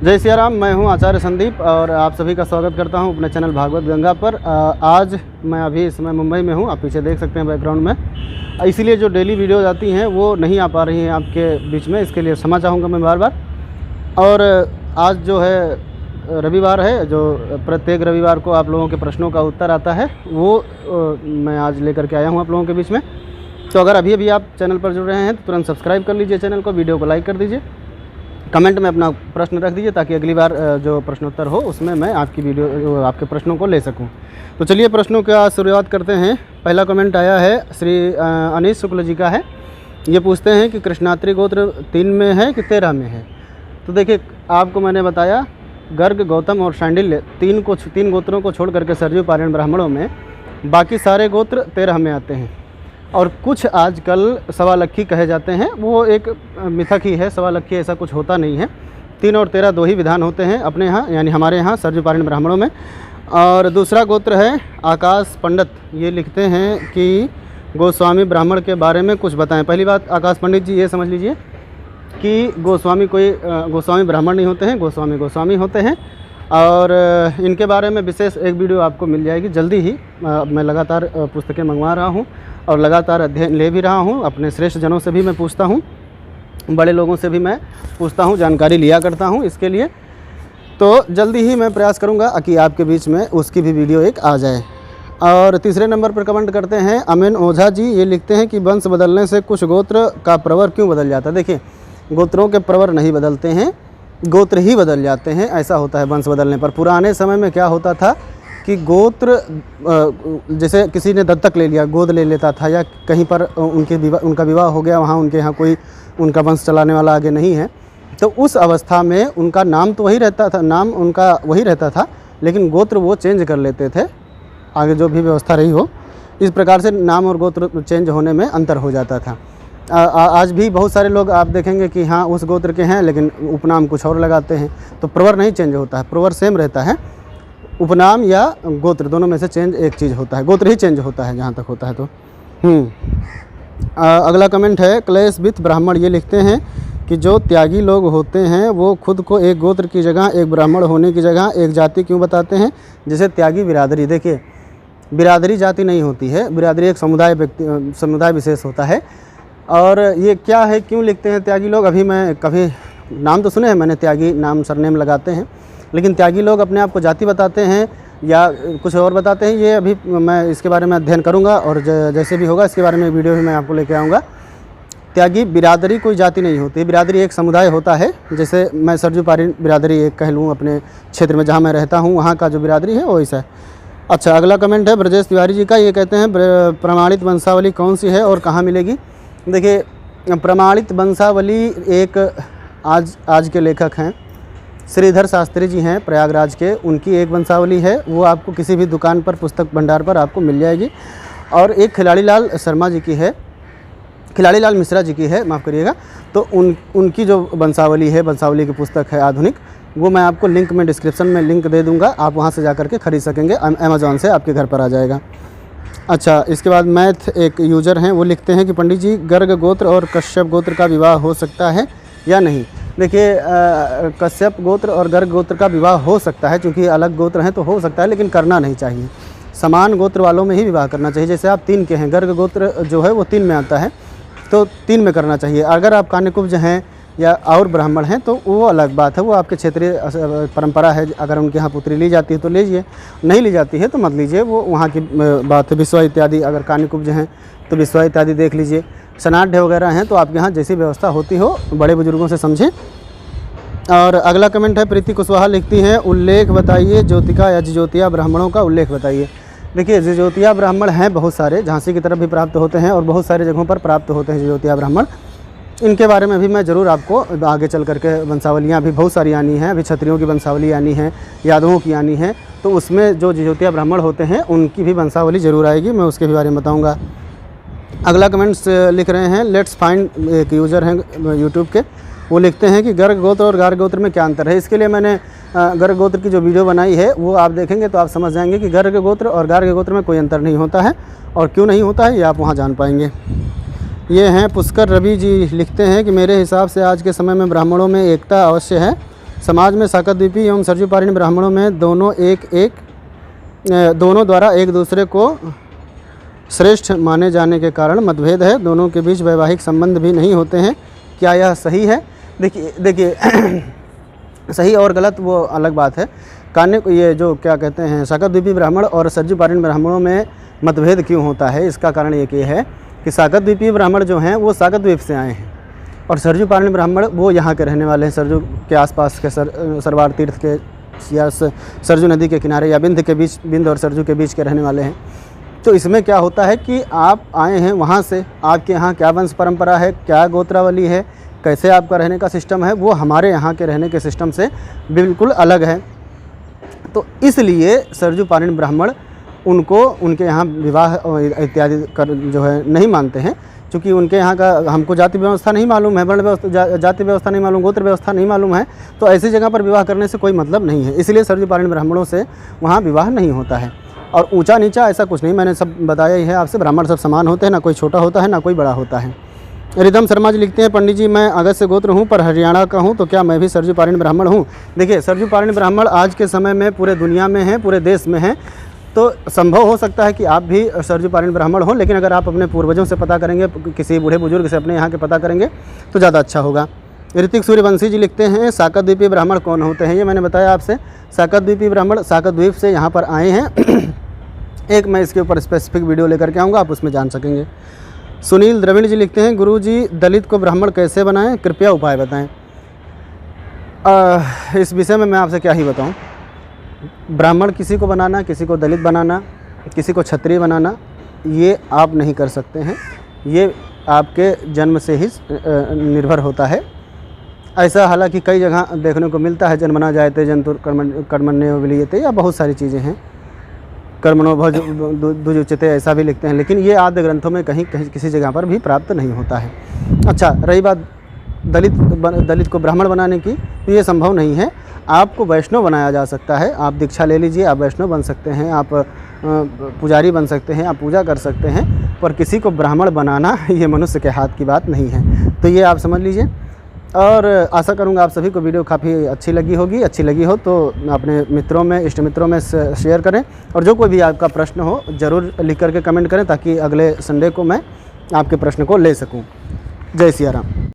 जय सिया राम। मैं हूं आचार्य संदीप और आप सभी का स्वागत करता हूं अपने चैनल भागवत गंगा पर। आज मैं अभी इस समय मुंबई में हूं, आप पीछे देख सकते हैं बैकग्राउंड में। इसीलिए जो डेली वीडियोज़ आती हैं वो नहीं आ पा रही हैं आपके बीच में, इसके लिए क्षमा चाहूँगा मैं बार बार। और आज जो है रविवार है, जो प्रत्येक रविवार को आप लोगों के प्रश्नों का उत्तर आता है वो मैं आज लेकर के आया हूँ आप लोगों के बीच में। तो अगर अभी आप चैनल पर जुड़ रहे हैं तो तुरंत सब्सक्राइब कर लीजिए चैनल को, वीडियो को लाइक कर दीजिए, कमेंट में अपना प्रश्न रख दीजिए ताकि अगली बार जो प्रश्नोत्तर हो उसमें मैं आपकी वीडियो आपके प्रश्नों को ले सकूं। तो चलिए प्रश्नों का शुरुआत करते हैं। पहला कमेंट आया है श्री अनीश शुक्ल जी का है। ये पूछते हैं कि कृष्णात्री गोत्र 3 में है कि 13 में है। तो देखिए, आपको मैंने बताया गर्ग, गौतम और शांडिल्य तीन गोत्रों को छोड़ करके सरयू पारायण ब्राह्मणों में बाकी सारे गोत्र 13 में आते हैं। और कुछ आजकल सवालक्खी कहे जाते हैं, वो एक मिथक ही है। सवालक्खी ऐसा कुछ होता नहीं है। 3 और 13 दो ही विधान होते हैं अपने यहाँ, यानी हमारे यहाँ सरयू पारायण ब्राह्मणों में। और दूसरा गोत्र है आकाश पंडित। ये लिखते हैं कि गोस्वामी ब्राह्मण के बारे में कुछ बताएं। पहली बात, आकाश पंडित जी ये समझ लीजिए कि गोस्वामी गोस्वामी ब्राह्मण नहीं होते हैं, गोस्वामी होते हैं। और इनके बारे में विशेष एक वीडियो आपको मिल जाएगी जल्दी ही। मैं लगातार पुस्तकें मंगवा रहा हूँ और लगातार अध्ययन ले भी रहा हूँ। अपने श्रेष्ठ जनों से भी मैं पूछता हूँ, बड़े लोगों से भी मैं पूछता हूँ, जानकारी लिया करता हूँ इसके लिए। तो जल्दी ही मैं प्रयास करूँगा कि आपके बीच में उसकी भी वीडियो एक आ जाए। और तीसरे नंबर पर कमेंट करते हैं अमीन ओझा जी। ये लिखते हैं कि वंश बदलने से कुछ गोत्र का प्रवर क्यों बदल जाता है। देखिए, गोत्रों के प्रवर नहीं बदलते हैं, गोत्र ही बदल जाते हैं। ऐसा होता है वंश बदलने पर। पुराने समय में क्या होता था कि गोत्र, जैसे किसी ने दत्तक ले लिया, गोद ले लेता था, या कहीं पर उनका विवाह हो गया, वहाँ उनके यहाँ कोई उनका वंश चलाने वाला आगे नहीं है, तो उस अवस्था में उनका नाम तो वही रहता था, नाम उनका वही रहता था, लेकिन गोत्र वो चेंज कर लेते थे आगे जो भी व्यवस्था रही हो। इस प्रकार से नाम और गोत्र चेंज होने में अंतर हो जाता था। आज भी बहुत सारे लोग आप देखेंगे कि हाँ उस गोत्र के हैं लेकिन उपनाम कुछ और लगाते हैं। तो प्रवर नहीं चेंज होता है, प्रवर सेम रहता है। उपनाम या गोत्र दोनों में से चेंज एक चीज़ होता है, गोत्र ही चेंज होता है जहाँ तक होता है। तो अगला कमेंट है क्लेशवित ब्राह्मण। ये लिखते हैं कि जो त्यागी लोग होते हैं वो खुद को एक गोत्र की जगह, एक ब्राह्मण होने की जगह एक जाति क्यों बताते हैं, जैसे त्यागी बिरादरी। देखिए, बिरादरी जाति नहीं होती है, बिरादरी एक समुदाय विशेष होता है। और ये क्या है, क्यों लिखते हैं त्यागी लोग, अभी मैं कभी नाम तो सुने हैं मैंने, त्यागी नाम सरनेम लगाते हैं, लेकिन त्यागी लोग अपने आप को जाति बताते हैं या कुछ और बताते हैं, ये अभी मैं इसके बारे में अध्ययन करूंगा और जैसे भी होगा इसके बारे में वीडियो भी मैं आपको लेके आऊँगा। त्यागी बिरादरी कोई जाति नहीं होती, बिरादरी एक समुदाय होता है। जैसे मैं सरयू पारायण बिरादरी एक कह लूँ, अपने क्षेत्र में जहाँ मैं रहता हूँ वहाँ का जो बिरादरी है वो ऐसा है। अच्छा, अगला कमेंट है ब्रजेश तिवारी जी का। ये कहते हैं प्रमाणित वंशावली कौन सी है और कहाँ मिलेगी। देखिए, प्रमाणित वंशावली एक आज के लेखक हैं श्रीधर शास्त्री जी हैं प्रयागराज के, उनकी एक वंशावली है, वो आपको किसी भी दुकान पर, पुस्तक भंडार पर आपको मिल जाएगी। और एक खिलाड़ी लाल शर्मा जी की है, खिलाड़ी लाल मिश्रा जी की है, माफ़ करिएगा। तो उनकी जो वंशावली है, वंशावली की पुस्तक है आधुनिक, वो मैं आपको लिंक में डिस्क्रिप्शन में लिंक दे दूँगा, आप वहाँ से जा कर के ख़रीद सकेंगे। अमेज़ॉन से आपके घर पर आ जाएगा। अच्छा, इसके बाद मैथ एक यूज़र हैं, वो लिखते हैं कि पंडित जी गर्ग गोत्र और कश्यप गोत्र का विवाह हो सकता है या नहीं। देखिए, कश्यप गोत्र और गर्ग गोत्र का विवाह हो सकता है, क्योंकि अलग गोत्र हैं तो हो सकता है, लेकिन करना नहीं चाहिए। समान गोत्र वालों में ही विवाह करना चाहिए। जैसे आप 3 के हैं, गर्ग गोत्र जो है वो 3 में आता है, तो 3 में करना चाहिए। अगर आप कान्यकुब्ज हैं या और ब्राह्मण हैं तो वो अलग बात है, वो आपके क्षेत्रीय परंपरा है। अगर उनके यहाँ पुत्री ली जाती है तो लीजिए, नहीं ली जाती है तो मत लीजिए, वो वहाँ की बात है। विश्वा इत्यादि, अगर कान्यकुब्ज हैं तो विश्वा इत्यादि देख लीजिए। सनाढ़ वगैरह हैं तो आपके यहाँ जैसी व्यवस्था होती हो, बड़े बुजुर्गों से समझें। और अगला कमेंट है प्रीति कुशवाहा लिखती हैं, उल्लेख बताइए ज्योतिका या जिजोतिया ब्राह्मणों का उल्लेख बताइए। देखिए, जिजोतिया ब्राह्मण हैं बहुत सारे, झांसी की तरफ भी प्राप्त होते हैं और बहुत सारी जगहों पर प्राप्त होते हैं जिजोतिया ब्राह्मण। इनके बारे में भी मैं ज़रूर आपको आगे चल करके, वंशावलियाँ भी बहुत सारी आनी हैं, अभी क्षत्रियों की वंशावली आनी है, यादवों की आनी है, तो उसमें जो जिजोतिया ब्राह्मण होते हैं उनकी भी वंशावली ज़रूर आएगी, मैं उसके भी बारे में बताऊँगा। अगला कमेंट्स लिख रहे हैं लेट्स फाइंड, एक यूज़र हैं यूट्यूब के, वो लिखते हैं कि गर्ग गोत्र और गार्ग गोत्र में क्या अंतर है। इसके लिए मैंने गर्ग गोत्र की जो वीडियो बनाई है वो आप देखेंगे तो आप समझ जाएंगे कि गर्ग गोत्र और गार्ग गोत्र में कोई अंतर नहीं होता है, और क्यों नहीं होता है ये आप वहाँ जान पाएंगे। ये हैं पुष्कर रवि जी, लिखते हैं कि मेरे हिसाब से आज के समय में ब्राह्मणों में एकता अवश्य है, समाज में शाकद्वीपी एवं सरजुपारणी ब्राह्मणों में दोनों द्वारा एक दूसरे को श्रेष्ठ माने जाने के कारण मतभेद है। दोनों के बीच वैवाहिक संबंध भी नहीं होते हैं। क्या यह सही है? देखिए सही और गलत वो अलग बात है। ये जो क्या कहते हैं शाकद्वीपी ब्राह्मण और सरजुपारणी ब्राह्मणों में मतभेद क्यों होता है, इसका कारण एक ये है कि शाकद्वीपी ब्राह्मण जो हैं वो शाकद्वीप से आए हैं और सरजुपारणी ब्राह्मण वो यहाँ के रहने वाले हैं, सरजू के आसपास के सरवार तीर्थ के या सरजू नदी के किनारे या बिंद और सरजू के बीच के रहने वाले हैं। तो इसमें क्या होता है कि आप आए हैं वहाँ से, आपके यहाँ क्या वंश परंपरा है, क्या गोत्रावली है, कैसे आपका रहने का सिस्टम है, वो हमारे यहाँ के रहने के सिस्टम से बिल्कुल अलग है। तो इसलिए सरजुपारणी ब्राह्मण उनको उनके यहाँ विवाह इत्यादि कर जो है नहीं मानते हैं, क्योंकि उनके यहाँ का हमको जाति व्यवस्था नहीं मालूम है, वर्ण व्यवस्था, जाति व्यवस्था नहीं मालूम, गोत्र व्यवस्था नहीं मालूम है। तो ऐसी जगह पर विवाह करने से कोई मतलब नहीं है। इसलिए सरजुपारणी ब्राह्मणों से वहाँ विवाह नहीं होता है। और ऊंचा नीचा ऐसा कुछ नहीं, मैंने सब बताया ही है आपसे। ब्राह्मण सब समान होते हैं, ना कोई छोटा होता है ना कोई बड़ा होता है। रिदम शर्मा जी लिखते हैं, पंडित जी मैं अगस्त गोत्र हूँ पर हरियाणा का हूँ, तो क्या मैं भी सरजुपारणी ब्राह्मण हूँ? देखिए सरजुपारणी ब्राह्मण आज के समय में पूरे दुनिया में हैं, पूरे देश में हैं। तो संभव हो सकता है कि आप भी सरजुपारणी ब्राह्मण हों, लेकिन अगर आप अपने पूर्वजों से पता करेंगे, किसी बूढ़े बुजुर्ग से अपने यहाँ के पता करेंगे तो ज़्यादा अच्छा होगा। ऋतिक सूर्यवंशी जी लिखते हैं, शाकद्वीपी ब्राह्मण कौन होते हैं? ये मैंने बताया आपसे, शाकद्वीपी ब्राह्मण शाकद्वीप से यहाँ पर आए हैं। एक मैं इसके ऊपर स्पेसिफिक वीडियो लेकर के आऊँगा, आप उसमें जान सकेंगे। सुनील द्रविड़ जी लिखते हैं, गुरुजी दलित को ब्राह्मण कैसे बनाएं, कृपया उपाय बताएं। इस विषय में मैं आपसे क्या ही बताऊं। ब्राह्मण किसी को बनाना, किसी को दलित बनाना, किसी को क्षत्रिय बनाना, ये आप नहीं कर सकते हैं। ये आपके जन्म से ही निर्भर होता है। ऐसा हालांकि कई जगह देखने को मिलता है, जन्मना जायते जंतुर कर्मण्यो विलीयते, या बहुत सारी चीज़ें हैं, कर्मणो भुजुच्यते ऐसा भी लिखते हैं, लेकिन ये आद्य ग्रंथों में कहीं किसी जगह पर भी प्राप्त नहीं होता है। अच्छा, रही बात दलित को ब्राह्मण बनाने की, तो ये संभव नहीं है। आपको वैष्णव बनाया जा सकता है। आप दीक्षा ले लीजिए, आप वैष्णव बन सकते हैं, आप पुजारी बन सकते हैं, आप पूजा कर सकते हैं, पर किसी को ब्राह्मण बनाना ये मनुष्य के हाथ की बात नहीं है। तो ये आप समझ लीजिए। और आशा करूँगा आप सभी को वीडियो काफ़ी अच्छी लगी होगी। अच्छी लगी हो तो अपने मित्रों में, इष्ट मित्रों में शेयर करें, और जो कोई भी आपका प्रश्न हो ज़रूर लिख करके कमेंट करें, ताकि अगले संडे को मैं आपके प्रश्न को ले सकूं। जय सिया राम।